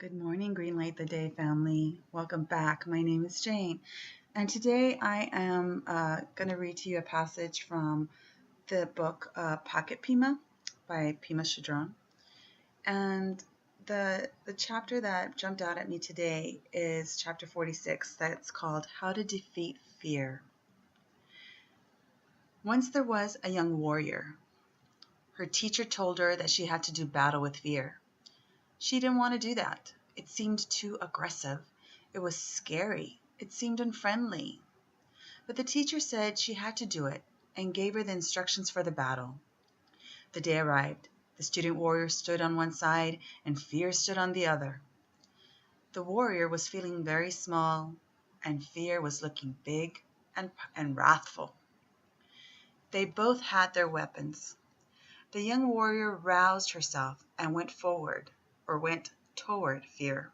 Good morning, Greenlight the Day family. Welcome back. My name is Jane, and today I am going to read to you a passage from the book Pocket Pema by Pema Chodron. And the chapter that jumped out at me today is chapter 46, that's called How to Defeat Fear. Once there was a young warrior. Her teacher told her that she had to do battle with fear. She didn't want to do that. It seemed too aggressive. It was scary. It seemed unfriendly. But the teacher said she had to do it and gave her the instructions for the battle. The day arrived. The student warrior stood on one side and fear stood on the other. The warrior was feeling very small and fear was looking big and wrathful. They both had their weapons. The young warrior roused herself and went toward fear,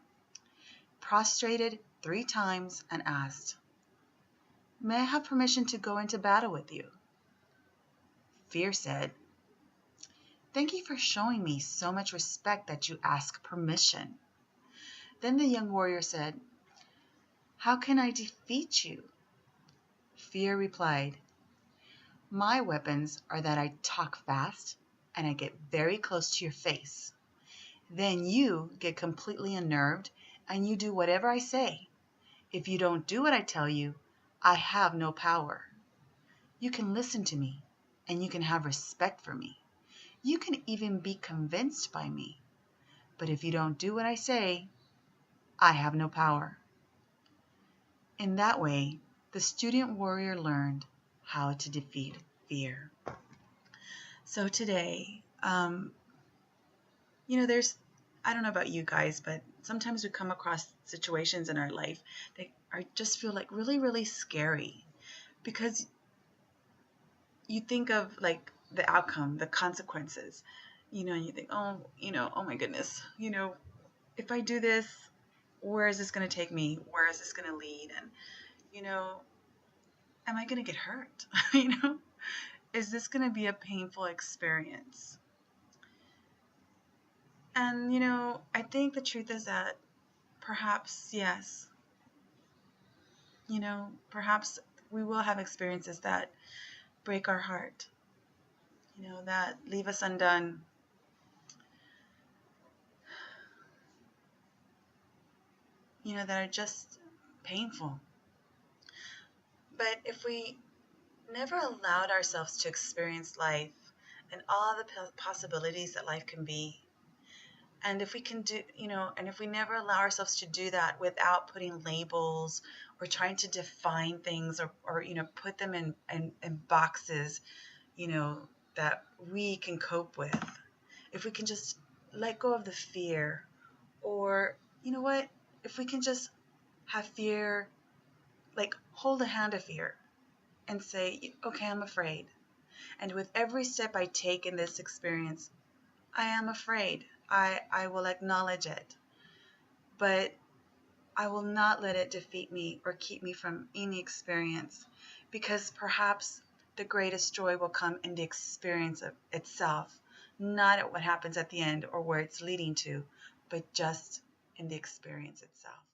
prostrated 3 times and asked, "May I have permission to go into battle with you?" Fear said, "Thank you for showing me so much respect that you ask permission." Then the young warrior said, "How can I defeat you?" Fear replied, "My weapons are that I talk fast and I get very close to your face. Then you get completely unnerved and you do whatever I say. If you don't do what I tell you, I have no power. You can listen to me and you can have respect for me. You can even be convinced by me. But if you don't do what I say, I have no power." In that way, the student warrior learned how to defeat fear. So today, I don't know about you guys, but sometimes we come across situations in our life that just feel like really, really scary because you think of like the outcome, the consequences, and you think, oh my goodness, if I do this, where is this going to take me? Where is this going to lead? And, am I going to get hurt? Is this going to be a painful experience? And, I think the truth is that perhaps, yes, perhaps we will have experiences that break our heart, that leave us undone. That are just painful. But if we never allowed ourselves to experience life and all the possibilities that life can be, and if we can do, and if we never allow ourselves to do that without putting labels or trying to define things or put them in boxes, that we can cope with, if we can just let go of the fear, or, if we can just have fear, like hold a hand of fear and say, okay, I'm afraid. And with every step I take in this experience, I am afraid. I will acknowledge it. But I will not let it defeat me or keep me from any experience, because perhaps the greatest joy will come in the experience of itself, not at what happens at the end or where it's leading to, but just in the experience itself.